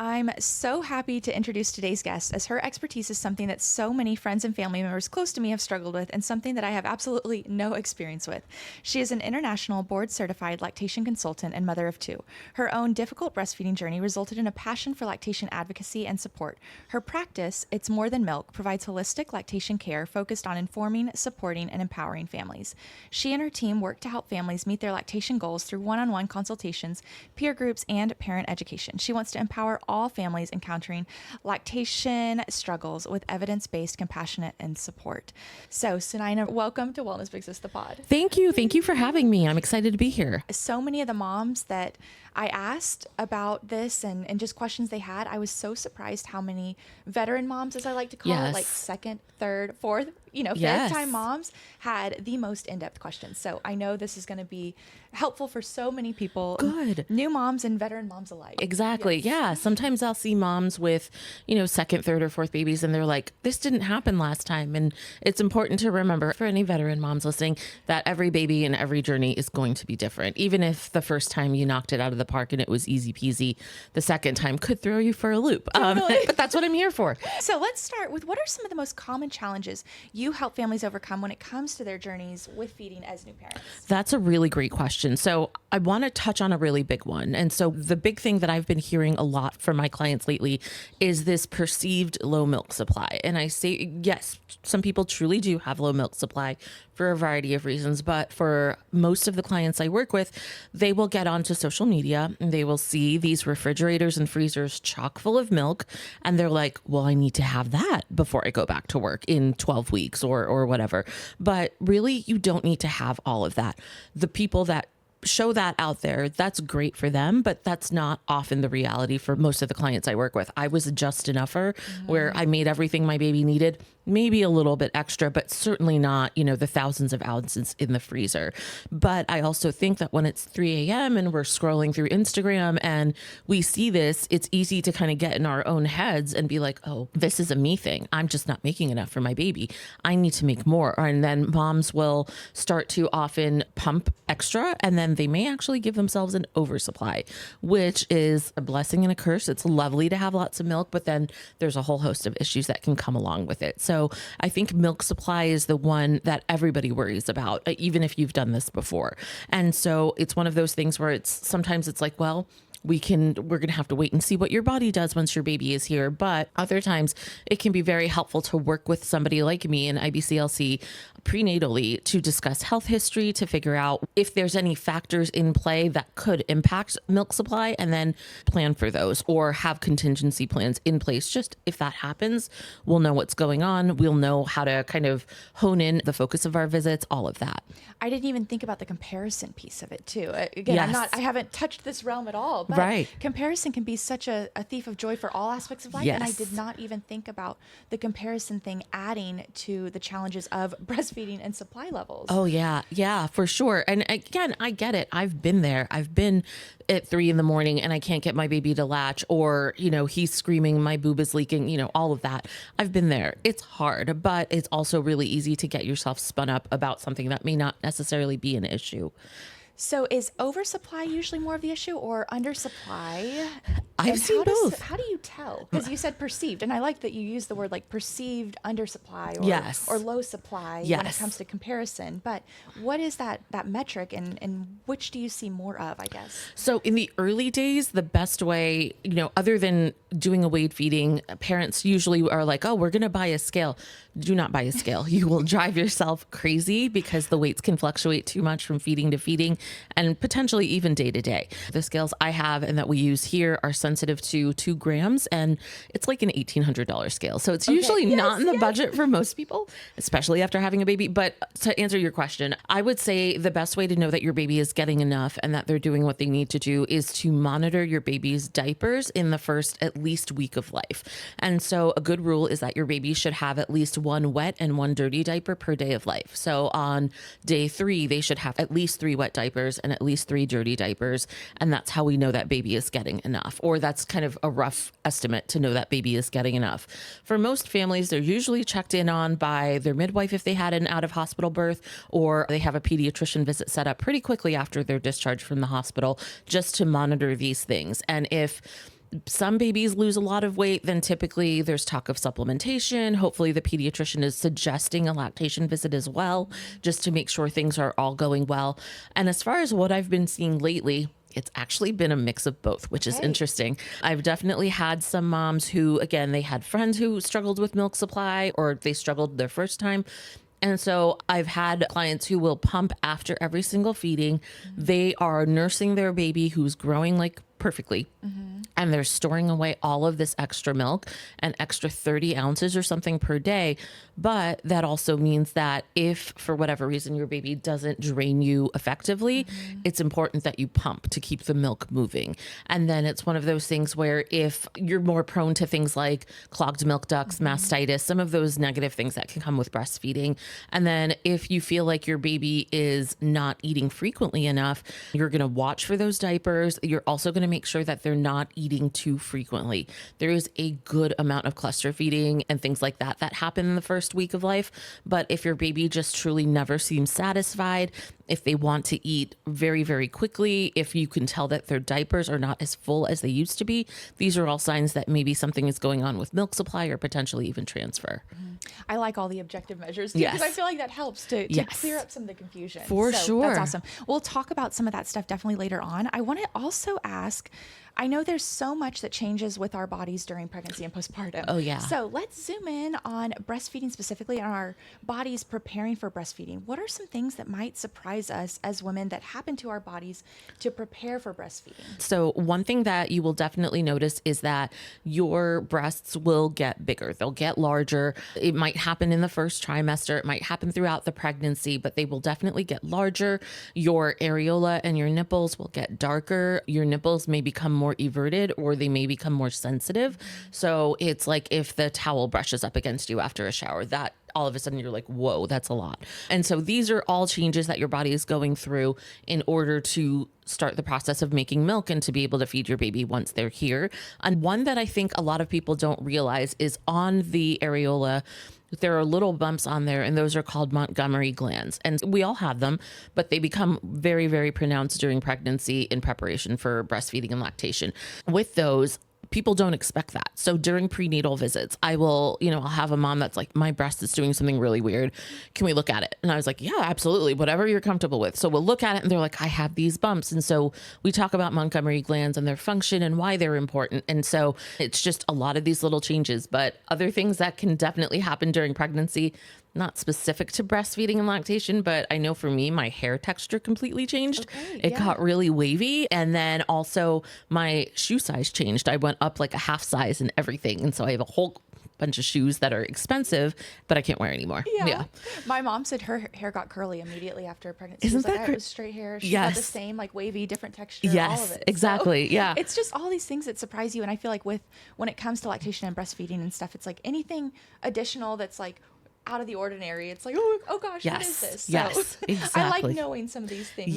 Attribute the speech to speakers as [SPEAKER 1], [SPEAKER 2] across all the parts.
[SPEAKER 1] I'm so happy to introduce today's guest, as her expertise is something that so many friends and family members close to me have struggled with, and something that I have absolutely no experience with. She is an international board-certified lactation consultant and mother of two. Her own difficult breastfeeding journey resulted in a passion for lactation advocacy and support. Her practice, It's More Than Milk, provides holistic lactation care focused on informing, supporting, and empowering families. She and her team work to help families meet their lactation goals through one-on-one consultations, peer groups, and parent education. She wants to empower all families encountering lactation struggles with evidence-based, compassionate, and support. So, Sunayana, welcome to Wellness Big Sis, the pod.
[SPEAKER 2] Thank you. Thank you for having me. I'm excited to be here.
[SPEAKER 1] So many of the moms that I asked about this and just questions they had, I was so surprised how many veteran moms, as I like to call it, like second, third, fourth, fifth time moms had the most in-depth questions. So I know this is going to be helpful for so many people.
[SPEAKER 2] Good.
[SPEAKER 1] New moms and veteran moms alike.
[SPEAKER 2] Exactly. Yes. Yeah. Sometimes I'll see moms with, second, third, or fourth babies, and they're like, this didn't happen last time. And it's important to remember for any veteran moms listening that every baby and every journey is going to be different. Even if the first time you knocked it out of the park and it was easy peasy, the second time could throw you for a loop. But that's what I'm here for.
[SPEAKER 1] So let's start with, what are some of the most common challenges you help families overcome when it comes to their journeys with feeding as new parents?
[SPEAKER 2] That's a really great question. So I want to touch on a really big one. And so the big thing that I've been hearing a lot from my clients lately is this perceived low milk supply. And I say, yes, some people truly do have low milk supply for a variety of reasons. But for most of the clients I work with, they will get onto social media and they will see these refrigerators and freezers chock full of milk. And they're like, well, I need to have that before I go back to work in 12 weeks or whatever. But really, you don't need to have all of that. The people that show that out there, that's great for them, but that's not often the reality for most of the clients I work with. I was a just enougher where I made everything my baby needed, maybe a little bit extra, but certainly not, the thousands of ounces in the freezer. But I also think that when it's 3 a.m. and we're scrolling through Instagram and we see this, it's easy to kind of get in our own heads and be like, oh, this is a me thing. I'm just not making enough for my baby. I need to make more. And then moms will start to often pump extra, and then they may actually give themselves an oversupply, which is a blessing and a curse. It's lovely to have lots of milk, but then there's a whole host of issues that can come along with it. So I think milk supply is the one that everybody worries about, even if you've done this before. And so it's one of those things where sometimes it's like, well, we're going to have to wait and see what your body does once your baby is here. But other times it can be very helpful to work with somebody like me in IBCLC prenatally to discuss health history, to figure out if there's any factors in play that could impact milk supply, and then plan for those or have contingency plans in place. Just if that happens, we'll know what's going on. We'll know how to kind of hone in the focus of our visits, all of that.
[SPEAKER 1] I didn't even think about the comparison piece of it too. Again,
[SPEAKER 2] Yes.
[SPEAKER 1] I haven't touched this realm at all, but
[SPEAKER 2] Right.
[SPEAKER 1] comparison can be such a thief of joy for all aspects of life.
[SPEAKER 2] Yes.
[SPEAKER 1] And I did not even think about the comparison thing adding to the challenges of breastfeeding and supply levels.
[SPEAKER 2] Oh yeah. Yeah, for sure. And again, I get it. I've been there. I've been at 3 a.m. and I can't get my baby to latch, or, he's screaming, my boob is leaking, all of that. I've been there. It's hard, but it's also really easy to get yourself spun up about something that may not necessarily be an issue.
[SPEAKER 1] So is oversupply usually more of the issue, or undersupply?
[SPEAKER 2] I've
[SPEAKER 1] And
[SPEAKER 2] seen both.
[SPEAKER 1] How do you tell? Because you said perceived, and I like that you use the word like perceived undersupply or,
[SPEAKER 2] Yes.
[SPEAKER 1] or low supply when it
[SPEAKER 2] Yes.
[SPEAKER 1] comes to comparison. But what is that metric, and which do you see more of, I guess?
[SPEAKER 2] So in the early days, the best way, other than doing a weight feeding, parents usually are like, oh, we're going to buy a scale. Do not buy a scale. You will drive yourself crazy because the weights can fluctuate too much from feeding to feeding, and potentially even day to day. The scales I have and that we use here are sensitive to 2 grams, and it's like an $1,800 scale. So it's usually not in the budget for most people, especially after having a baby. But to answer your question, I would say the best way to know that your baby is getting enough and that they're doing what they need to do is to monitor your baby's diapers in the first at least week of life. And so a good rule is that your baby should have at least 1 wet and 1 dirty diaper per day of life. So on day 3, they should have at least 3 wet diapers and at least 3 dirty diapers. And that's how we know that baby is getting enough, or that's kind of a rough estimate to know that baby is getting enough. For most families, they're usually checked in on by their midwife if they had an out of hospital birth, or they have a pediatrician visit set up pretty quickly after their discharge from the hospital just to monitor these things. And if some babies lose a lot of weight, then typically there's talk of supplementation. Hopefully the pediatrician is suggesting a lactation visit as well, just to make sure things are all going well. And as far as what I've been seeing lately, it's actually been a mix of both, which is interesting. I've definitely had some moms who, again, they had friends who struggled with milk supply, or they struggled their first time. And so I've had clients who will pump after every single feeding. They are nursing their baby who's growing like perfectly. And they're storing away all of this extra milk, an extra 30 ounces or something per day. But that also means that if for whatever reason your baby doesn't drain you effectively, it's important that you pump to keep the milk moving. And then it's one of those things where if you're more prone to things like clogged milk ducts, mastitis, some of those negative things that can come with breastfeeding. And then if you feel like your baby is not eating frequently enough, you're going to watch for those diapers. You're also going to make sure that they're not eating too frequently. There is a good amount of cluster feeding and things like that that happen in the first week of life. But if your baby just truly never seems satisfied, if they want to eat very, very quickly, if you can tell that their diapers are not as full as they used to be, these are all signs that maybe something is going on with milk supply or potentially even transfer.
[SPEAKER 1] I like all the objective measures too, because I feel like that helps to clear up some of the confusion.
[SPEAKER 2] For sure.
[SPEAKER 1] That's awesome. We'll talk about some of that stuff definitely later on. I want to also ask, I know there's so much that changes with our bodies during pregnancy and postpartum.
[SPEAKER 2] Oh, yeah.
[SPEAKER 1] So let's zoom in on breastfeeding specifically, on our bodies preparing for breastfeeding. What are some things that might surprise us as women that happen to our bodies to prepare for breastfeeding?
[SPEAKER 2] So one thing that you will definitely notice is that your breasts will get bigger. They'll get larger. It might happen in the first trimester. It might happen throughout the pregnancy, but they will definitely get larger. Your areola and your nipples will get darker. Your nipples may become more everted, or they may become more sensitive. So it's like if the towel brushes up against you after a shower, that all of a sudden you're like, whoa, that's a lot. And so these are all changes that your body is going through in order to start the process of making milk and to be able to feed your baby once they're here. And one that I think a lot of people don't realize is on the areola, there are little bumps on there, and those are called Montgomery glands. And we all have them, but they become very, very pronounced during pregnancy in preparation for breastfeeding and lactation. With those, people don't expect that. So during prenatal visits, I'll have a mom that's like, my breast is doing something really weird. Can we look at it? And I was like, yeah, absolutely. Whatever you're comfortable with. So we'll look at it, and they're like, I have these bumps. And so we talk about Montgomery glands and their function and why they're important. And so it's just a lot of these little changes, but other things that can definitely happen during pregnancy, not specific to breastfeeding and lactation, but I know for me, my hair texture completely changed. It got really wavy. And then also my shoe size changed. I went up like a half size and everything. And so I have a whole bunch of shoes that are expensive, but I can't wear anymore. Yeah.
[SPEAKER 1] My mom said her hair got curly immediately after pregnancy.
[SPEAKER 2] Isn't
[SPEAKER 1] She was
[SPEAKER 2] that
[SPEAKER 1] like, it was straight hair. She got the same like wavy, different texture, all of it.
[SPEAKER 2] Exactly.
[SPEAKER 1] So
[SPEAKER 2] yeah.
[SPEAKER 1] it's just all these things that surprise you. And I feel like when it comes to lactation and breastfeeding and stuff, it's like anything additional that's like out of the ordinary. It's like, oh gosh, what is this? So
[SPEAKER 2] exactly.
[SPEAKER 1] I like knowing some of these things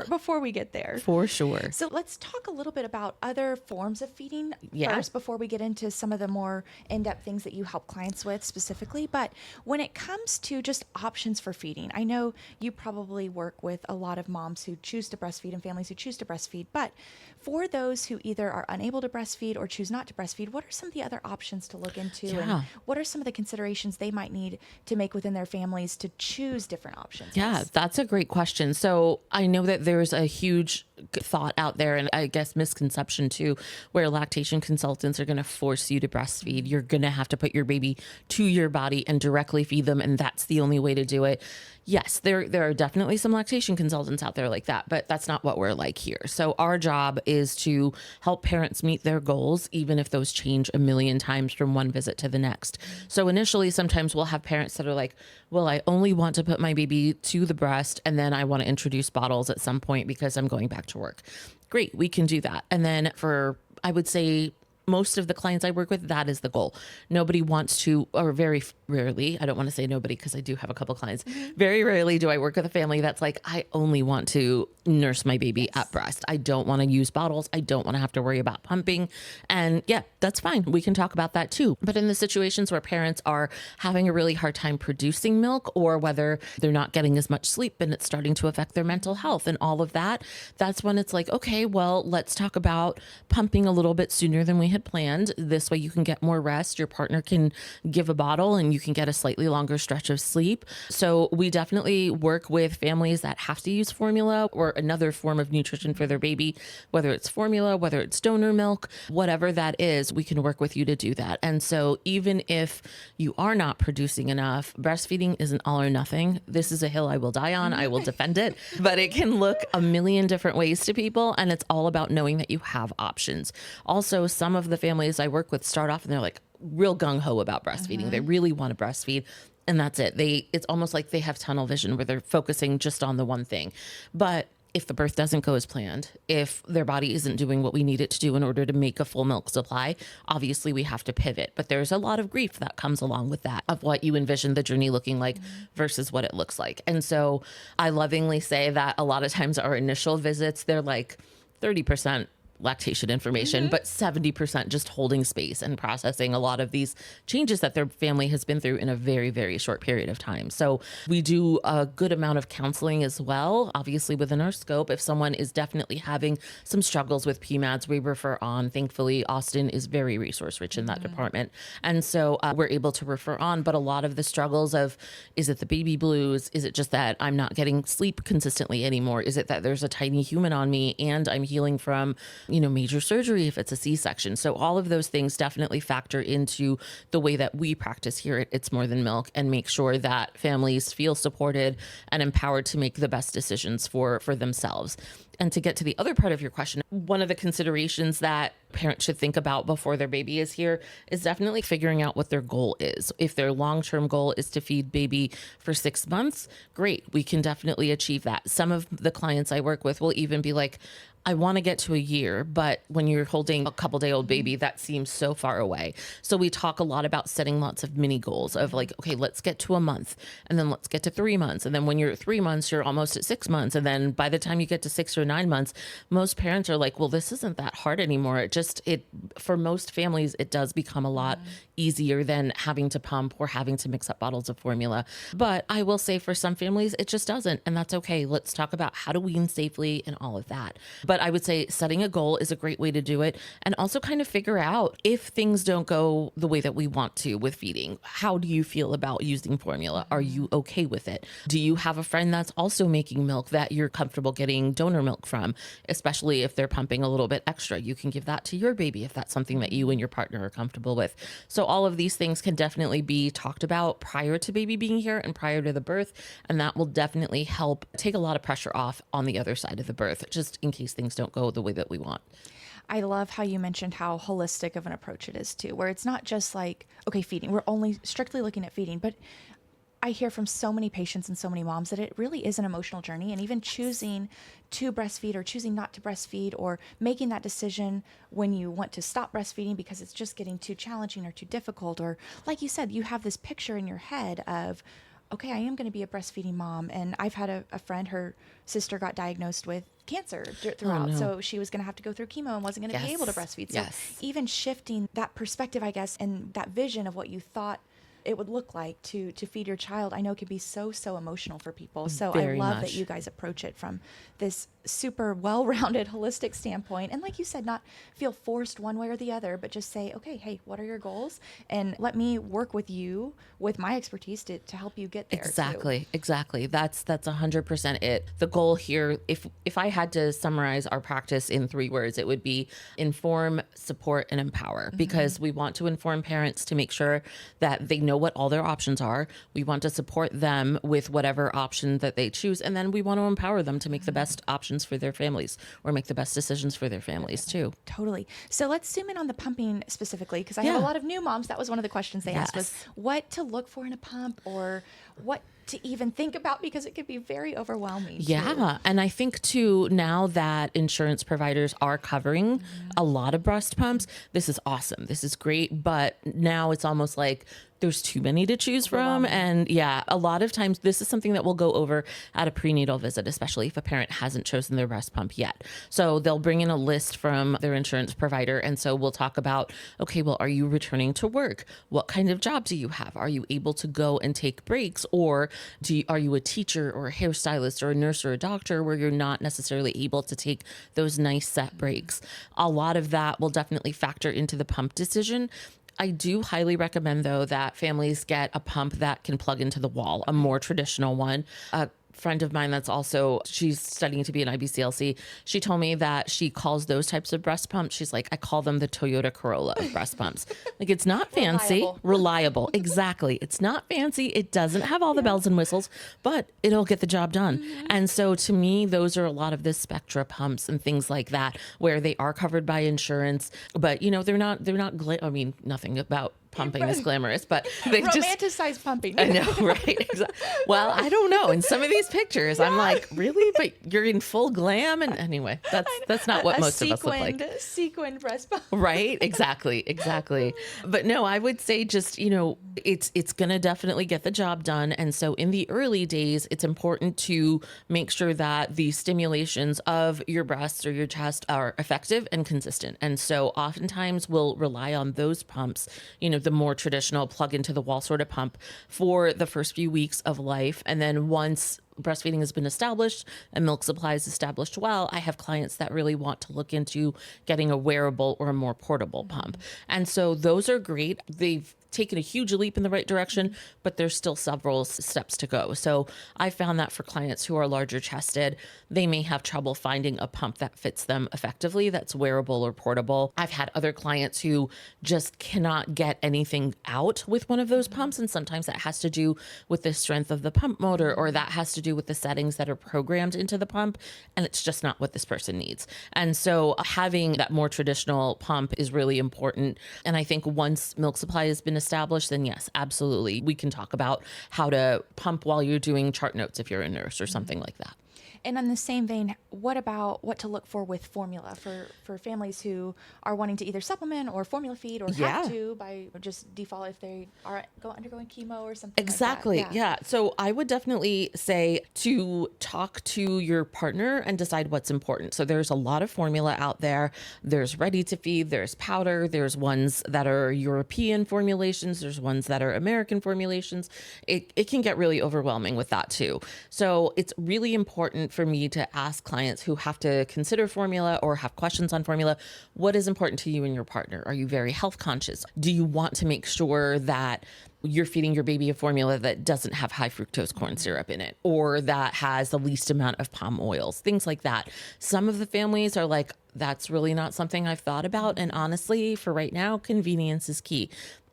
[SPEAKER 1] before we get there.
[SPEAKER 2] For sure.
[SPEAKER 1] So let's talk a little bit about other forms of feeding first before we get into some of the more in-depth things that you help clients with specifically. But when it comes to just options for feeding, I know you probably work with a lot of moms who choose to breastfeed and families who choose to breastfeed. But for those who either are unable to breastfeed or choose not to breastfeed, what are some of the other options to look into? And what are some of the considerations they might need to make within their families to choose different options?
[SPEAKER 2] Yeah, that's a great question. So I know that there's a huge thought out there, and I guess misconception too, where lactation consultants are going to force you to breastfeed. You're going to have to put your baby to your body and directly feed them, and that's the only way to do it. Yes, there are definitely some lactation consultants out there like that, but that's not what we're like here. So our job is to help parents meet their goals, even if those change a million times from one visit to the next. So initially, sometimes we'll have parents that are like, well, I only want to put my baby to the breast, and then I want to introduce bottles at some point because I'm going back to work. Great, we can do that. And then for, I would say, most of the clients I work with, that is the goal. Nobody wants to, or very rarely, I don't want to say nobody because I do have a couple clients, very rarely do I work with a family that's like, I only want to nurse my baby at breast. I don't want to use bottles. I don't want to have to worry about pumping. And yeah, that's fine. We can talk about that too. But in the situations where parents are having a really hard time producing milk, or whether they're not getting as much sleep and it's starting to affect their mental health and all of that, that's when it's like, okay, well, let's talk about pumping a little bit sooner than we had planned. This way you can get more rest. Your partner can give a bottle and you can get a slightly longer stretch of sleep. So we definitely work with families that have to use formula or another form of nutrition for their baby, whether it's formula, whether it's donor milk, whatever that is, we can work with you to do that. And so even if you are not producing enough, breastfeeding isn't all or nothing. This is a hill I will die on. I will defend it, but it can look a million different ways to people. And it's all about knowing that you have options. Also, some of the families I work with start off and they're like real gung ho about breastfeeding. They really want to breastfeed. And that's it. It's almost like they have tunnel vision where they're focusing just on the one thing. But if the birth doesn't go as planned, if their body isn't doing what we need it to do in order to make a full milk supply, obviously we have to pivot. But there's a lot of grief that comes along with that, of what you envision the journey looking like versus what it looks like. And so I lovingly say that a lot of times our initial visits, they're like 30% lactation information, but 70% just holding space and processing a lot of these changes that their family has been through in a very, very short period of time. So we do a good amount of counseling as well, obviously within our scope. If someone is definitely having some struggles with PMADs, we refer on. Thankfully, Austin is very resource rich in that department. And so we're able to refer on, but a lot of the struggles of, is it the baby blues? Is it just that I'm not getting sleep consistently anymore? Is it that there's a tiny human on me and I'm healing from major surgery if it's a C-section? So all of those things definitely factor into the way that we practice here at It's More Than Milk, and make sure that families feel supported and empowered to make the best decisions for themselves. And to get to the other part of your question, one of the considerations that parents should think about before their baby is here is definitely figuring out what their goal is. If their long-term goal is to feed baby for 6 months, great, we can definitely achieve that. Some of the clients I work with will even be like, I want to get to a year, but when you're holding a couple-day-old baby, that seems so far away. So we talk a lot about setting lots of mini goals of like, okay, let's get to a month, and then let's get to 3 months. And then when you're at 3 months, you're almost at 6 months. And then by the time you get to 6 or 9 months, most parents are like, well, this isn't that hard anymore. For most families, it does become a lot easier than having to pump or having to mix up bottles of formula. But I will say for some families, it just doesn't. And that's okay. Let's talk about how to wean safely and all of that. But I would say setting a goal is a great way to do it. And also kind of figure out if things don't go the way that we want to with feeding. How do you feel about using formula? Are you okay with it? Do you have a friend that's also making milk that you're comfortable getting donor milk from? Especially if they're pumping a little bit extra, you can give that to your baby if that's something that you and your partner are comfortable with. So all of these things can definitely be talked about prior to baby being here and prior to the birth. And that will definitely help take a lot of pressure off on the other side of the birth, just in case things don't go the way that we want.
[SPEAKER 1] I love how you mentioned how holistic of an approach it is too, where it's not just like, okay, feeding, we're only strictly looking at feeding, but I hear from so many patients and so many moms that it really is an emotional journey. And even choosing to breastfeed or choosing not to breastfeed, or making that decision when you want to stop breastfeeding because it's just getting too challenging or too difficult. Or like you said, you have this picture in your head of, okay, I am going to be a breastfeeding mom. And I've had a friend, her sister got diagnosed with cancer throughout.
[SPEAKER 2] Oh, no.
[SPEAKER 1] So she was going to have to go through chemo and wasn't going to be able to breastfeed. So even shifting that perspective, I guess, and that vision of what you thought it would look like to feed your child, I know can be so emotional for people. So
[SPEAKER 2] Very
[SPEAKER 1] I love
[SPEAKER 2] much.
[SPEAKER 1] that you guys approach it from this super well-rounded, holistic standpoint. And like you said, not feel forced one way or the other, but just say, okay, hey, what are your goals? And let me work with you with my expertise to help you get there.
[SPEAKER 2] Exactly. That's 100% it. The goal here, if I had to summarize our practice in 3 words, it would be inform, support, and empower. Because we want to inform parents to make sure that they know what all their options are. We want to support them with whatever option that they choose. And then we want to empower them to make the best options for their families, or make the best decisions for their families too.
[SPEAKER 1] Totally. So let's zoom in on the pumping specifically, because I have a lot of new moms. That was one of the questions they asked was what to look for in a pump, or what to even think about because it could be very overwhelming.
[SPEAKER 2] Yeah.
[SPEAKER 1] Too.
[SPEAKER 2] And I think too, now that insurance providers are covering a lot of breast pumps, this is awesome. This is great. But now it's almost like there's too many to choose from. And yeah, a lot of times this is something that we'll go over at a prenatal visit, especially if a parent hasn't chosen their breast pump yet. So they'll bring in a list from their insurance provider. And so we'll talk about, okay, well, are you returning to work? What kind of job do you have? Are you able to go and take breaks? Or are you a teacher or a hairstylist or a nurse or a doctor where you're not necessarily able to take those nice set breaks? A lot of that will definitely factor into the pump decision. I do highly recommend, though, that families get a pump that can plug into the wall, a more traditional one. A friend of mine she's studying to be an IBCLC. She told me that she calls those types of breast pumps, she's like, I call them the Toyota Corolla of breast pumps. Like, it's not fancy, reliable. Exactly. It's not fancy. It doesn't have all the bells and whistles, but it'll get the job done. And so to me, those are a lot of the Spectra pumps and things like that, where they are covered by insurance, but they're not, nothing about pumping is glamorous, but they
[SPEAKER 1] romanticize pumping.
[SPEAKER 2] I know, right? Exactly. Well, I don't know. In some of these pictures, I'm like, really? But you're in full glam, and anyway, that's not what most of us look like.
[SPEAKER 1] Sequined breast pump,
[SPEAKER 2] right? Exactly. But no, I would say just it's gonna definitely get the job done, and so in the early days, it's important to make sure that the stimulations of your breasts or your chest are effective and consistent. And so oftentimes we'll rely on those pumps, the more traditional plug into the wall sort of pump for the first few weeks of life. And then once breastfeeding has been established and milk supply is established well, I have clients that really want to look into getting a wearable or a more portable pump. And so those are great. They've taken a huge leap in the right direction, but there's still several steps to go. So I found that for clients who are larger chested, they may have trouble finding a pump that fits them effectively, that's wearable or portable. I've had other clients who just cannot get anything out with one of those pumps. And sometimes that has to do with the strength of the pump motor, or that has to do with the settings that are programmed into the pump. And it's just not what this person needs. And so having that more traditional pump is really important. And I think once milk supply has been established, then yes, absolutely. We can talk about how to pump while you're doing chart notes if you're a nurse or something like that.
[SPEAKER 1] And on the same vein, what about what to look for with formula for families who are wanting to either supplement or formula feed or have to by just default if they are undergoing chemo or something
[SPEAKER 2] exactly
[SPEAKER 1] like that?
[SPEAKER 2] Yeah. So I would definitely say to talk to your partner and decide what's important. So there's a lot of formula out there. There's ready to feed, there's powder, there's ones that are European formulations, there's ones that are American formulations. It can get really overwhelming with that too. So it's really important for me to ask clients who have to consider formula or have questions on formula, what is important to you and your partner? Are you very health conscious? Do you want to make sure that you're feeding your baby a formula that doesn't have high fructose corn syrup in it, or that has the least amount of palm oils, things like that? Some of the families are like, that's really not something I've thought about. And honestly, for right now, convenience is key.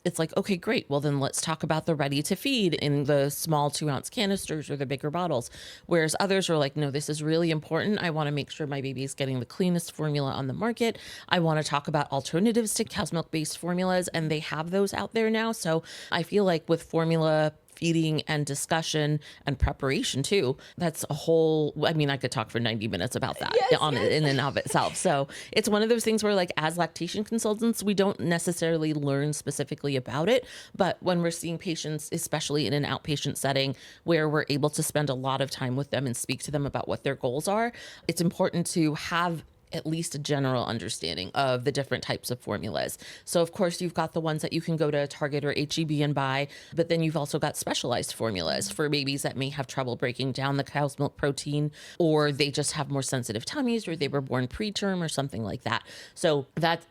[SPEAKER 2] It's like, okay, great. Well, then let's talk about the ready to feed in the small 2-ounce canisters or the bigger bottles. Whereas others are like, no, this is really important. I want to make sure my baby is getting the cleanest formula on the market. I want to talk about alternatives to cow's milk based formulas, and they have those out there now. So I feel like with formula feeding and discussion and preparation too, that's a whole, I could talk for 90 minutes about that in and of itself. So it's one of those things where, like, as lactation consultants, we don't necessarily learn specifically about it, but when we're seeing patients, especially in an outpatient setting where we're able to spend a lot of time with them and speak to them about what their goals are, it's important to have at least a general understanding of the different types of formulas. So of course you've got the ones that you can go to Target or HEB and buy, but then you've also got specialized formulas for babies that may have trouble breaking down the cow's milk protein, or they just have more sensitive tummies, or they were born preterm or something like that. So that's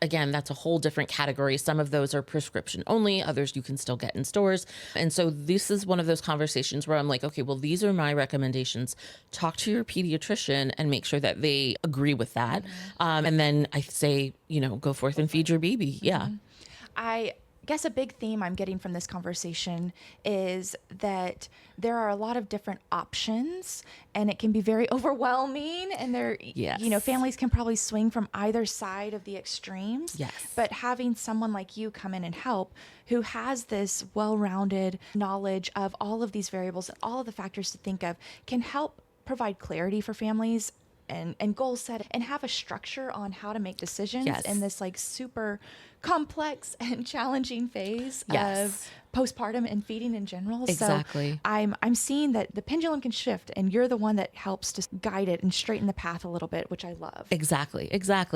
[SPEAKER 2] a whole different category. Some of those are prescription only, others you can still get in stores. And so this is one of those conversations where I'm like, okay, well, these are my recommendations. Talk to your pediatrician and make sure that they agree with that. And then I say, go forth and feed your baby. Yeah.
[SPEAKER 1] guess a big theme I'm getting from this conversation is that there are a lot of different options, and it can be very overwhelming, and
[SPEAKER 2] Yes.
[SPEAKER 1] families can probably swing from either side of the extremes.
[SPEAKER 2] Yes.
[SPEAKER 1] But having someone like you come in and help, who has this well-rounded knowledge of all of these variables and all of the factors to think of, can help provide clarity for families and goal set and have a structure on how to make decisions
[SPEAKER 2] Yes.
[SPEAKER 1] in this like super complex and challenging phase
[SPEAKER 2] Yes.
[SPEAKER 1] of postpartum and feeding in general.
[SPEAKER 2] Exactly.
[SPEAKER 1] So I'm seeing that the pendulum can shift, and you're the one that helps to guide it and straighten the path a little bit, which I love.
[SPEAKER 2] Exactly.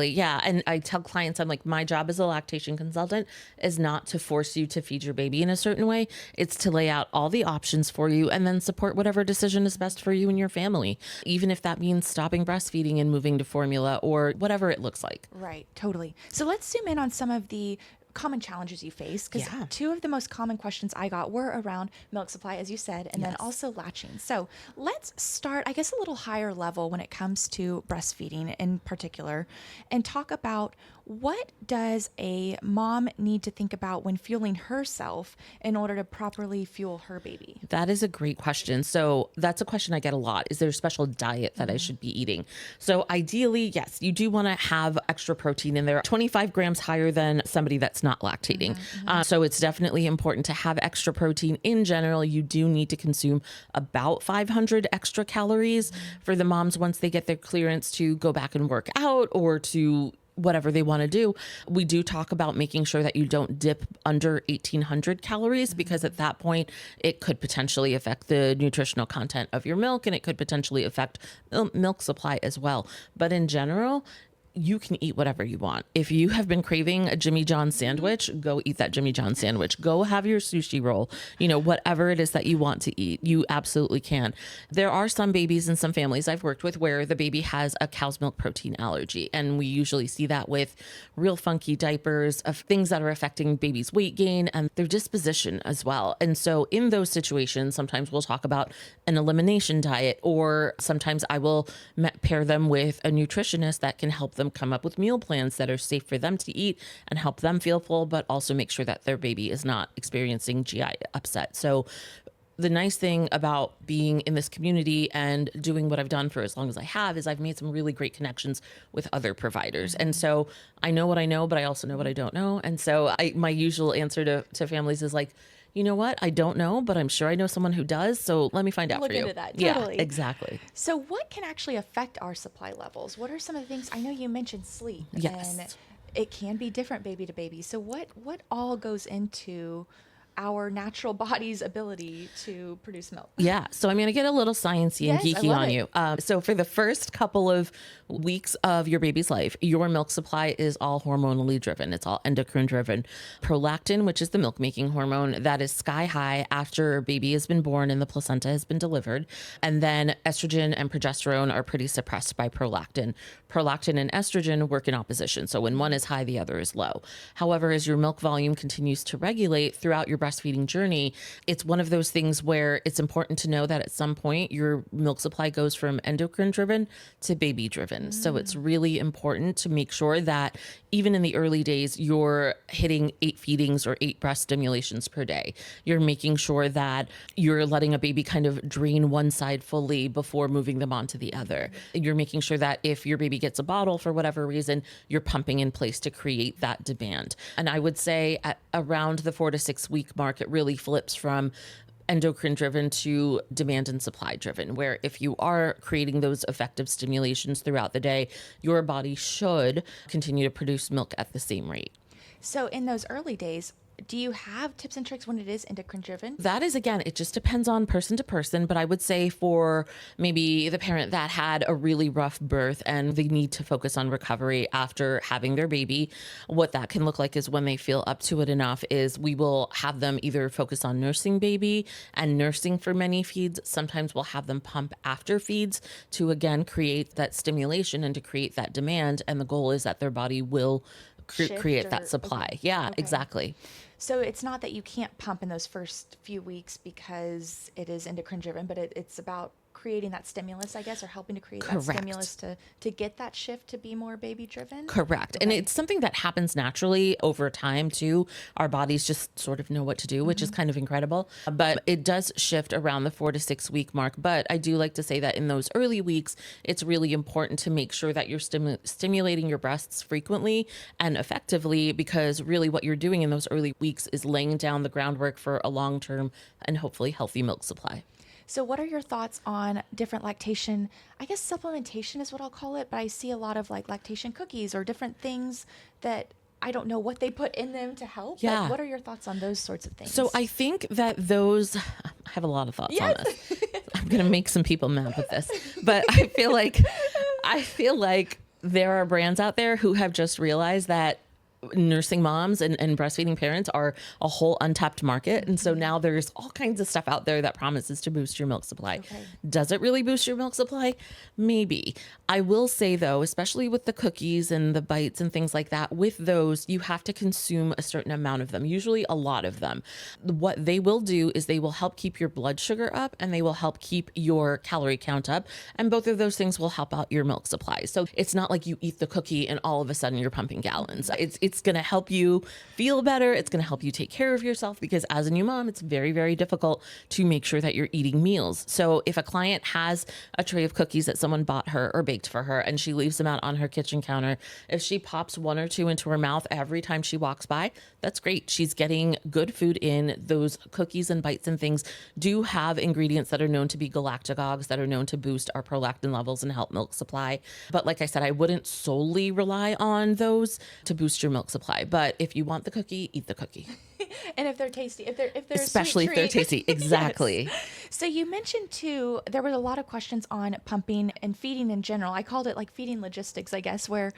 [SPEAKER 2] Yeah. And I tell clients, I'm like, my job as a lactation consultant is not to force you to feed your baby in a certain way. It's to lay out all the options for you and then support whatever decision is best for you and your family, even if that means stopping breastfeeding and moving to formula or whatever it looks like.
[SPEAKER 1] Right, totally. So let's zoom in on some of the common challenges you face, because
[SPEAKER 2] Yeah.
[SPEAKER 1] two of the most common questions I got were around milk supply, as you said, and then
[SPEAKER 2] Yes.
[SPEAKER 1] also latching. So let's start, I guess, a little higher level when it comes to breastfeeding in particular, and talk about what does a mom need to think about when fueling herself in order to properly fuel her baby?
[SPEAKER 2] That is a great question. So that's a question I get a lot. Is there a special diet that I should be eating? So ideally, yes, you do want to have extra protein in there, 25 grams higher than somebody that's not lactating. So it's definitely important to have extra protein. In general, you do need to consume about 500 extra calories for the moms once they get their clearance to go back and work out or to whatever they want to do. We do talk about making sure that you don't dip under 1,800 calories, because at that point it could potentially affect the nutritional content of your milk, and it could potentially affect milk supply as well. But in general, you can eat whatever you want. If you have been craving a Jimmy John sandwich, go eat that Jimmy John sandwich. Go have your sushi roll. Whatever it is that you want to eat, you absolutely can. There are some babies and some families I've worked with where the baby has a cow's milk protein allergy. And we usually see that with real funky diapers, of things that are affecting baby's weight gain and their disposition as well. And so in those situations, sometimes we'll talk about an elimination diet, or sometimes I will pair them with a nutritionist that can help them come up with meal plans that are safe for them to eat and help them feel full, but also make sure that their baby is not experiencing GI upset. So the nice thing about being in this community and doing what I've done for as long as I have is I've made some really great connections with other providers. And so I know what I know, but I also know what I don't know. And so my usual answer to families is like, you know what? I don't know, but I'm sure I know someone who does. So let me find out
[SPEAKER 1] Look
[SPEAKER 2] for you.
[SPEAKER 1] into that. Totally.
[SPEAKER 2] Yeah, exactly.
[SPEAKER 1] So what can actually affect our supply levels? What are some of the things? I know you mentioned sleep.
[SPEAKER 2] Yes.
[SPEAKER 1] And it can be different baby to baby. So what all goes into our natural body's ability to produce milk?
[SPEAKER 2] Yeah. So I'm going to get a little sciencey and
[SPEAKER 1] Yes, I
[SPEAKER 2] geeky
[SPEAKER 1] love
[SPEAKER 2] on
[SPEAKER 1] it.
[SPEAKER 2] you. So for the first couple of weeks of your baby's life, your milk supply is all hormonally driven. It's all endocrine driven. Prolactin, which is the milk making hormone, that is sky high after baby has been born and the placenta has been delivered. And then estrogen and progesterone are pretty suppressed by prolactin. Prolactin and estrogen work in opposition. So when one is high, the other is low. However, as your milk volume continues to regulate throughout your breastfeeding journey, it's one of those things where it's important to know that at some point your milk supply goes from endocrine driven to baby driven. So it's really important to make sure that even in the early days, you're hitting 8 feedings or 8 breast stimulations per day. You're making sure that you're letting a baby kind of drain one side fully before moving them on to the other. You're making sure that if your baby gets a bottle for whatever reason, you're pumping in place to create that demand. And I would say at around the 4 to 6 week mark, it really flips from endocrine driven to demand and supply driven, where if you are creating those effective stimulations throughout the day, your body should continue to produce milk at the same rate.
[SPEAKER 1] So in those early days, do you have tips and tricks when it is endocrine driven?
[SPEAKER 2] That is, again, it just depends on person to person. But I would say for maybe the parent that had a really rough birth and they need to focus on recovery after having their baby, what that can look like is when they feel up to it enough is we will have them either focus on nursing baby and nursing for many feeds. Sometimes we'll have them pump after feeds to, again, create that stimulation and to create that demand. And the goal is that their body will create that supply.
[SPEAKER 1] Okay.
[SPEAKER 2] Yeah,
[SPEAKER 1] Okay.
[SPEAKER 2] exactly.
[SPEAKER 1] So it's not that you can't pump in those first few weeks because it is endocrine driven, but it's about creating that stimulus, I guess, or helping to create that
[SPEAKER 2] Correct.
[SPEAKER 1] stimulus to get that shift to be more baby driven?
[SPEAKER 2] Correct. And it's something that happens naturally over time too. Our bodies just sort of know what to do, which is kind of incredible. But it does shift around the 4 to 6 week mark. But I do like to say that in those early weeks, it's really important to make sure that you're stimulating your breasts frequently and effectively, because really what you're doing in those early weeks is laying down the groundwork for a long-term and hopefully healthy milk supply.
[SPEAKER 1] So what are your thoughts on different lactation? I guess supplementation is what I'll call it, but I see a lot of like lactation cookies or different things that I don't know what they put in them to help.
[SPEAKER 2] Yeah.
[SPEAKER 1] But what are your thoughts on those sorts of things?
[SPEAKER 2] So I think that those, I have a lot of thoughts on this. I'm going to make some people mad with this, but I feel like there are brands out there who have just realized that nursing moms and breastfeeding parents are a whole untapped market. And so now there's all kinds of stuff out there that promises to boost your milk supply.
[SPEAKER 1] Okay.
[SPEAKER 2] Does it really boost your milk supply? Maybe. I will say though, especially with the cookies and the bites and things like that, with those, you have to consume a certain amount of them, usually a lot of them. What they will do is they will help keep your blood sugar up and they will help keep your calorie count up. And both of those things will help out your milk supply. So it's not like you eat the cookie and all of a sudden you're pumping gallons. It's going to help you feel better. It's going to help you take care of yourself, because as a new mom, it's very, very difficult to make sure that you're eating meals. So if a client has a tray of cookies that someone bought her or baked for her and she leaves them out on her kitchen counter, if she pops one or two into her mouth every time she walks by, that's great. She's getting good food in. Those cookies and bites and things do have ingredients that are known to be galactagogues, that are known to boost our prolactin levels and help milk supply. But like I said, I wouldn't solely rely on those to boost your milk supply. But if you want the cookie, eat the cookie.
[SPEAKER 1] And if they're tasty, if they're
[SPEAKER 2] Especially
[SPEAKER 1] a
[SPEAKER 2] if
[SPEAKER 1] sweet
[SPEAKER 2] they're
[SPEAKER 1] treat.
[SPEAKER 2] tasty. Exactly.
[SPEAKER 1] Yes. So you mentioned too, there were a lot of questions on pumping and feeding in general. I called it like feeding logistics, I guess, where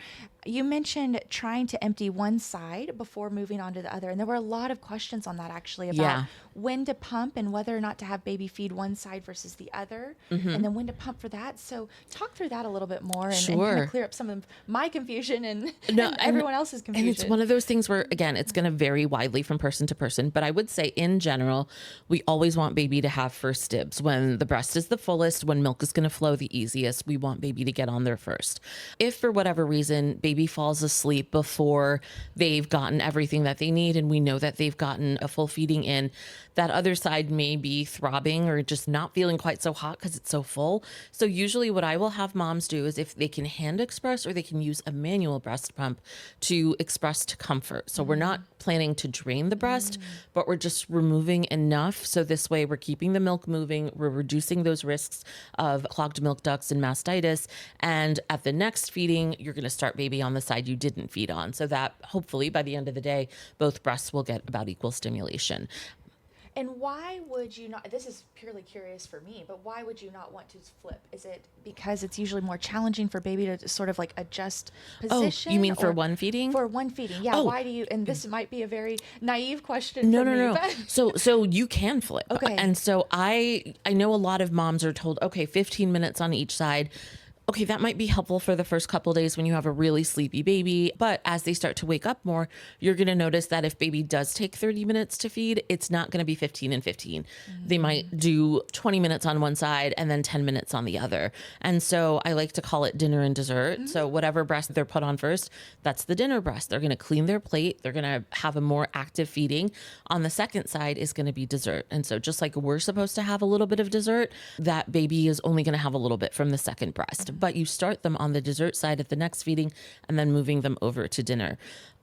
[SPEAKER 1] you mentioned trying to empty one side before moving on to the other. And there were a lot of questions on that actually about when to pump and whether or not to have baby feed one side versus the other, and then when to pump for that. So talk through that a little bit more and kind of clear up some of my confusion and everyone else's confusion.
[SPEAKER 2] And it's one of those things where, again, it's going to vary widely from person to person. But I would say in general, we always want baby to have first dibs. When the breast is the fullest, when milk is going to flow the easiest, we want baby to get on there first. If for whatever reason, baby falls asleep before they've gotten everything that they need, and we know that they've gotten a full feeding in, that other side may be throbbing or just not feeling quite so hot because it's so full. So usually what I will have moms do is, if they can hand express or they can use a manual breast pump, to express to comfort. So we're not planning to drain the breast, but we're just removing enough. So this way we're keeping the milk moving. We're reducing those risks of clogged milk ducts and mastitis. And at the next feeding, you're going to start baby on the side you didn't feed on. So that hopefully by the end of the day, both breasts will get about equal stimulation.
[SPEAKER 1] And why would you not, this is purely curious for me, but why would you not want to flip? Is it because it's usually more challenging for baby to sort of like adjust position?
[SPEAKER 2] Oh, you mean for one feeding?
[SPEAKER 1] For one feeding, yeah.
[SPEAKER 2] Oh.
[SPEAKER 1] Why do you, and this might be a very naive question
[SPEAKER 2] No.
[SPEAKER 1] but-
[SPEAKER 2] So you can flip.
[SPEAKER 1] Okay.
[SPEAKER 2] And so I know a lot of moms are told, okay, 15 minutes on each side. Okay, that might be helpful for the first couple of days when you have a really sleepy baby. But as they start to wake up more, you're going to notice that if baby does take 30 minutes to feed, it's not going to be 15 and 15. They might do 20 minutes on one side and then 10 minutes on the other. And so I like to call it dinner and dessert. So whatever breast they're put on first, that's the dinner breast. They're going to clean their plate. They're going to have a more active feeding. On the second side is going to be dessert. And so just like we're supposed to have a little bit of dessert, that baby is only going to have a little bit from the second breast. But you start them on the dessert side at the next feeding and then moving them over to dinner.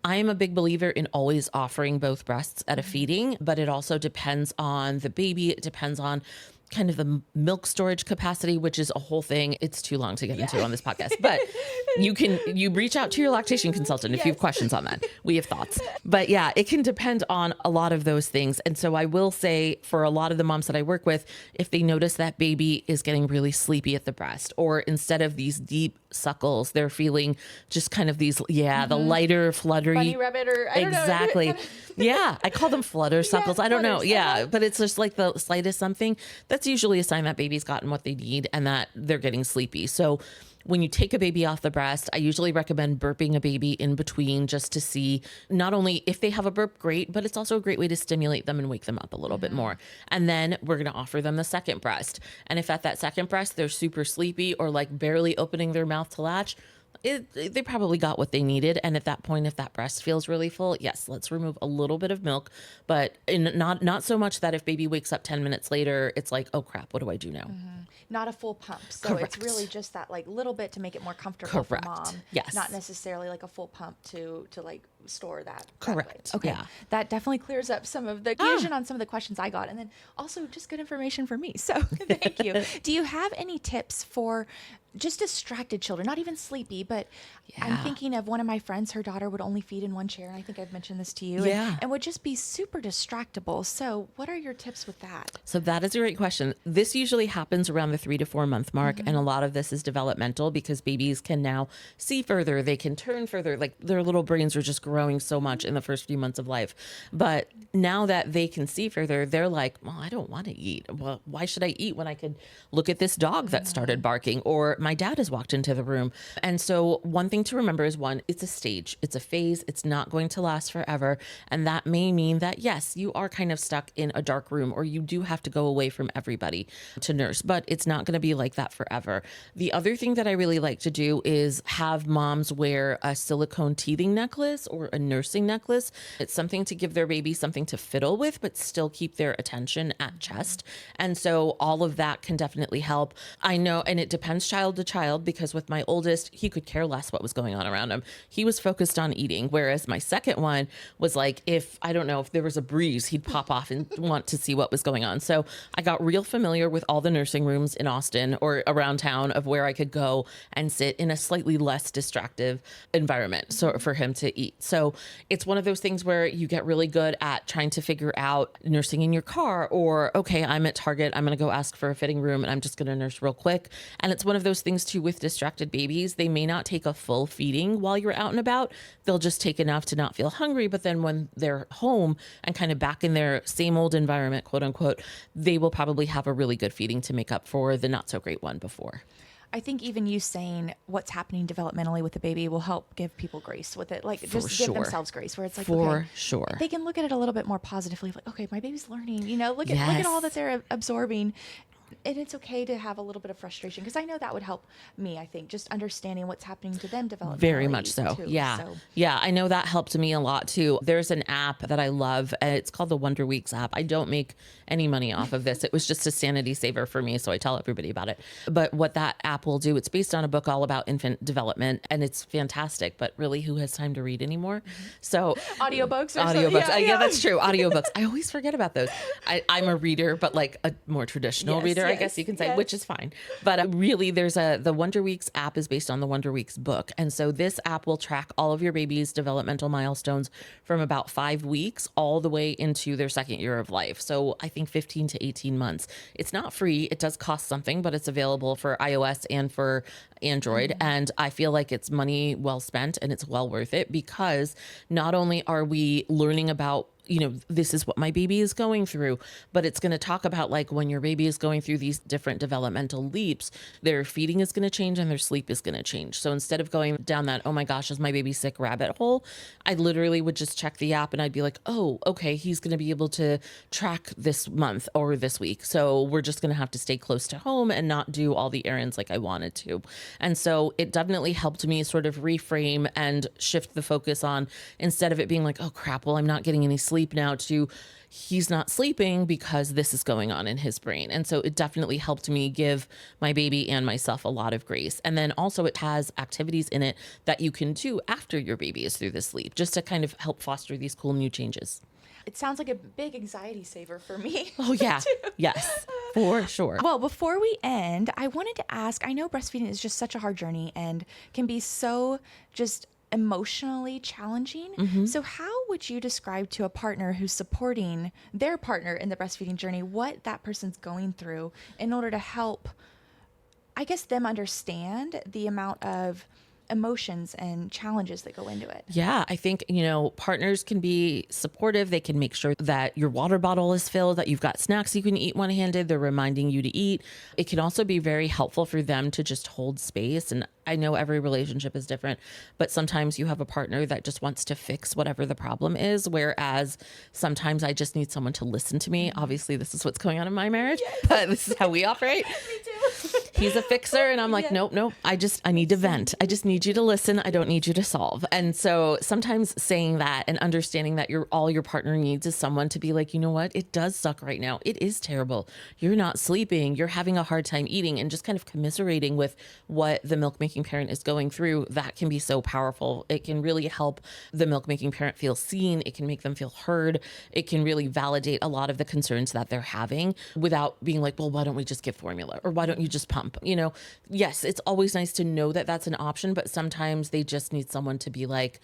[SPEAKER 2] I am a big believer in always offering both breasts at a feeding, but it also depends on the baby. It depends on kind of the milk storage capacity, which is a whole thing. It's too long to get into on this podcast, but you reach out to your lactation consultant if you have questions on that. We have thoughts, but yeah, it can depend on a lot of those things. And so I will say, for a lot of the moms that I work with, if they notice that baby is getting really sleepy at the breast, or instead of these deep suckles, they're feeling just kind of these, the lighter, fluttery.
[SPEAKER 1] Bunny rabbit, or I don't know.
[SPEAKER 2] Exactly. Yeah. I call them flutter suckles. I don't know.
[SPEAKER 1] flutters.
[SPEAKER 2] Yeah. But it's just like the slightest something. That's usually a sign that baby's gotten what they need and that they're getting sleepy. So when you take a baby off the breast, I usually recommend burping a baby in between just to see not only if they have a burp, great, but it's also a great way to stimulate them and wake them up a little bit more. And then we're going to offer them the second breast. And if at that second breast, they're super sleepy or like barely opening their mouth to latch, they probably got what they needed. And at that point, if that breast feels really full, yes, let's remove a little bit of milk, but not so much that if baby wakes up 10 minutes later, it's like, oh crap, what do I do now?
[SPEAKER 1] Not a full pump. So
[SPEAKER 2] Correct.
[SPEAKER 1] it's really just that like little bit to make it more comfortable
[SPEAKER 2] Correct.
[SPEAKER 1] for mom.
[SPEAKER 2] Yes.
[SPEAKER 1] Not necessarily like a full pump to like store that.
[SPEAKER 2] Correct.
[SPEAKER 1] Okay.
[SPEAKER 2] Yeah.
[SPEAKER 1] That definitely clears up some of the confusion on some of the questions I got. And then also just good information for me. So thank you. Do you have any tips for just distracted children, not even sleepy, but I'm thinking of one of my friends, her daughter would only feed in one chair. And I think I've mentioned this to you and would just be super distractible. So what are your tips with that?
[SPEAKER 2] So that is a great question. This usually happens around the 3 to 4 month mark. And a lot of this is developmental because babies can now see further. They can turn further. Like their little brains are just growing so much in the first few months of life. But now that they can see further, they're like, well, I don't want to eat. Well, why should I eat when I could look at this dog that started barking, or my dad has walked into the room? And so one thing to remember is one, it's a stage, it's a phase, it's not going to last forever. And that may mean that, yes, you are kind of stuck in a dark room, or you do have to go away from everybody to nurse, but it's not going to be like that forever. The other thing that I really like to do is have moms wear a silicone teething necklace or a nursing necklace. It's something to give their baby something to fiddle with, but still keep their attention at chest. And so all of that can definitely help. I know, and it depends child to child, because with my oldest, he could care less what was going on around him. He was focused on eating. Whereas my second one was like, if there was a breeze, he'd pop off and want to see what was going on. So I got real familiar with all the nursing rooms in Austin or around town of where I could go and sit in a slightly less distractive environment so for him to eat. So it's one of those things where you get really good at trying to figure out nursing in your car, or, okay, I'm at Target, I'm going to go ask for a fitting room and I'm just going to nurse real quick. And it's one of those things too with distracted babies. They may not take a full feeding while you're out and about. They'll just take enough to not feel hungry. But then when they're home and kind of back in their same old environment, quote unquote, they will probably have a really good feeding to make up for the not so great one before.
[SPEAKER 1] I think even you saying what's happening developmentally with the baby will help give people grace with it. Like just give themselves grace, where it's like,
[SPEAKER 2] for
[SPEAKER 1] okay,
[SPEAKER 2] sure,
[SPEAKER 1] they can look at it a little bit more positively. Like, okay, my baby's learning, look at all that they're absorbing. And it's okay to have a little bit of frustration, because I know that would help me, I think, just understanding what's happening to them developmentally.
[SPEAKER 2] Very much so.
[SPEAKER 1] Too,
[SPEAKER 2] yeah. Yeah. I know that helped me a lot too. There's an app that I love. It's called the Wonder Weeks app. I don't make any money off of this. It was just a sanity saver for me, so I tell everybody about it. But what that app will do, it's based on a book all about infant development, and it's fantastic, but really, who has time to read anymore? So
[SPEAKER 1] audiobooks.
[SPEAKER 2] Yeah, that's true. Audiobooks. I always forget about those. I'm a reader, but like a more traditional reader, I guess you can say, which is fine. But really, the Wonder Weeks app is based on the Wonder Weeks book. And so this app will track all of your baby's developmental milestones from about 5 weeks all the way into their second year of life. So I think 15 to 18 months. It's not free. It does cost something, but it's available for iOS and for Android. And I feel like it's money well spent, and it's well worth it, because not only are we learning about, this is what my baby is going through, but it's going to talk about like when your baby is going through these different developmental leaps, their feeding is going to change and their sleep is going to change. So instead of going down that, oh my gosh, is my baby sick rabbit hole, I literally would just check the app and I'd be like, oh, okay, he's going to be able to track this month or this week. So we're just going to have to stay close to home and not do all the errands like I wanted to. And so it definitely helped me sort of reframe and shift the focus on, instead of it being like, oh crap, well, I'm not getting any sleep now, to he's not sleeping because this is going on in his brain. And so it definitely helped me give my baby and myself a lot of grace. And then also it has activities in it that you can do after your baby is through the sleep, just to kind of help foster these cool new changes.
[SPEAKER 1] It sounds like a big anxiety saver for me.
[SPEAKER 2] Oh, yeah. Yes, for sure.
[SPEAKER 1] Well, before we end, I wanted to ask, I know breastfeeding is just such a hard journey and can be so just emotionally challenging. So how would you describe to a partner who's supporting their partner in the breastfeeding journey what that person's going through in order to help, I guess, them understand the amount of emotions and challenges that go into it?
[SPEAKER 2] Yeah, I think, partners can be supportive. They can make sure that your water bottle is filled, that you've got snacks you can eat one-handed. They're reminding you to eat. It can also be very helpful for them to just hold space. And I know every relationship is different, but sometimes you have a partner that just wants to fix whatever the problem is. Whereas sometimes I just need someone to listen to me. Obviously, this is what's going on in my marriage, but this is how we operate.
[SPEAKER 1] Me too.
[SPEAKER 2] He's a fixer. And I'm like, nope. I need to vent. I just need you to listen. I don't need you to solve. And so sometimes saying that and understanding that all your partner needs is someone to be like, you know what? It does suck right now. It is terrible. You're not sleeping. You're having a hard time eating, and just kind of commiserating with what the milk making parent is going through. That can be so powerful. It can really help the milk making parent feel seen. It can make them feel heard. It can really validate a lot of the concerns that they're having without being like, well, why don't we just give formula, or why don't you just pump? Yes, it's always nice to know that that's an option, but sometimes they just need someone to be like,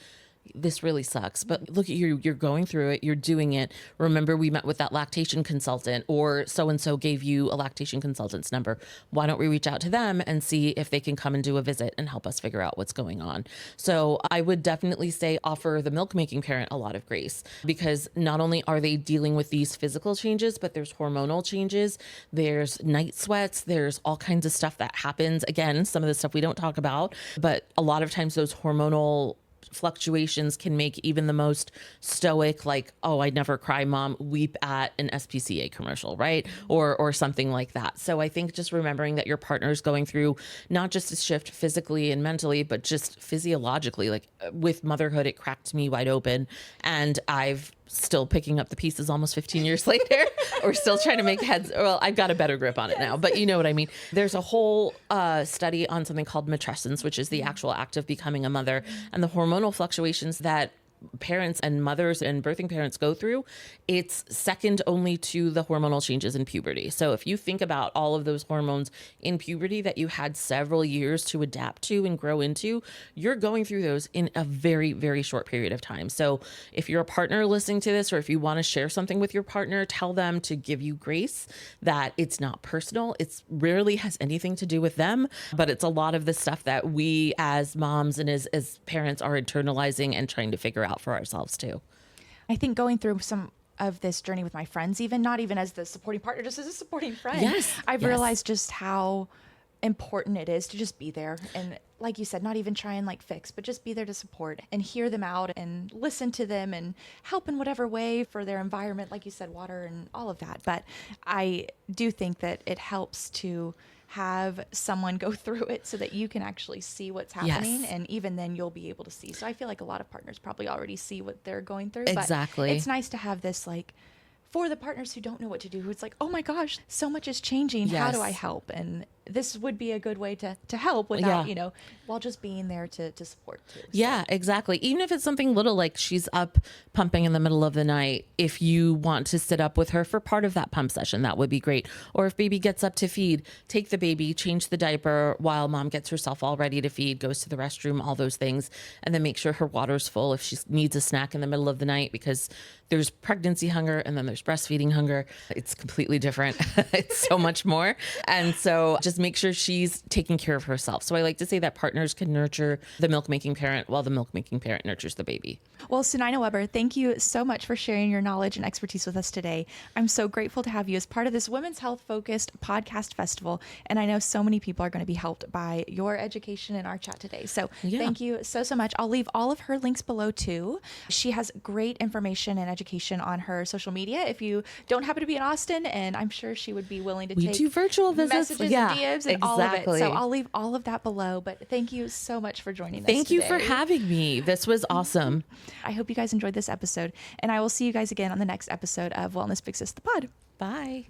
[SPEAKER 2] this really sucks, but look at you, you're going through it, you're doing it. Remember, we met with that lactation consultant, or so-and-so gave you a lactation consultant's number. Why don't we reach out to them and see if they can come and do a visit and help us figure out what's going on? So I would definitely say offer the milk making parent a lot of grace, because not only are they dealing with these physical changes, but there's hormonal changes, there's night sweats, there's all kinds of stuff that happens. Again, some of the stuff we don't talk about, but a lot of times those hormonal fluctuations can make even the most stoic, like, oh, I never cry mom, weep at an SPCA commercial, right? Or something like that. So I think just remembering that your partner is going through not just a shift physically and mentally, but just physiologically. Like with motherhood, it cracked me wide open, and I've still picking up the pieces almost 15 years later, or still trying to make heads. Well, I've got a better grip on it now, but you know what I mean? There's a whole study on something called matrescence, which is the actual act of becoming a mother, and the hormonal fluctuations that parents and mothers and birthing parents go through. It's second only to the hormonal changes in puberty. So if you think about all of those hormones in puberty that you had several years to adapt to and grow into, you're going through those in a very, very short period of time. So if you're a partner listening to this, or if you want to share something with your partner, tell them to give you grace, that it's not personal. It's rarely has anything to do with them, but it's a lot of the stuff that we as moms and as parents are internalizing and trying to figure out for ourselves too.
[SPEAKER 1] I think going through some of this journey with my friends, even not even as the supporting partner, just as a supporting friend, I've realized just how important it is to just be there. And like you said, not even try and like fix, but just be there to support and hear them out and listen to them and help in whatever way for their environment, like you said, water and all of that. But I do think that it helps to have someone go through it so that you can actually see what's happening.
[SPEAKER 2] Yes.
[SPEAKER 1] And even then you'll be able to see. So I feel like a lot of partners probably already see what they're going through.
[SPEAKER 2] Exactly.
[SPEAKER 1] But it's nice to have this, like, for the partners who don't know what to do, who it's like, oh my gosh, so much is changing. How do I help? And this would be a good way to help without, while just being there to support too. So.
[SPEAKER 2] Yeah, exactly. Even if it's something little, like she's up pumping in the middle of the night, if you want to sit up with her for part of that pump session, that would be great. Or if baby gets up to feed, take the baby, change the diaper while mom gets herself all ready to feed, goes to the restroom, all those things. And then make sure her water's full if she needs a snack in the middle of the night, because there's pregnancy hunger and then there's breastfeeding hunger. It's completely different. It's so much more. And so just make sure she's taking care of herself. So I like to say that partners can nurture the milk making parent while the milk making parent nurtures the baby.
[SPEAKER 1] Well, Sunayana Weber, thank you so much for sharing your knowledge and expertise with us today. I'm so grateful to have you as part of this women's health focused podcast festival. And I know so many people are going to be helped by your education and our chat today. So thank you so much. I'll leave all of her links below too. She has great information and education on her social media. If you don't happen to be in Austin, and I'm sure she would be willing to take
[SPEAKER 2] do virtual visits,
[SPEAKER 1] messages and DMs and all of it. So I'll leave all of that below. But thank you so much for joining us.
[SPEAKER 2] Thank you
[SPEAKER 1] today.
[SPEAKER 2] for having me. This was awesome.
[SPEAKER 1] I hope you guys enjoyed this episode, and I will see you guys again on the next episode of Wellness Big Sis the Pod.
[SPEAKER 2] Bye.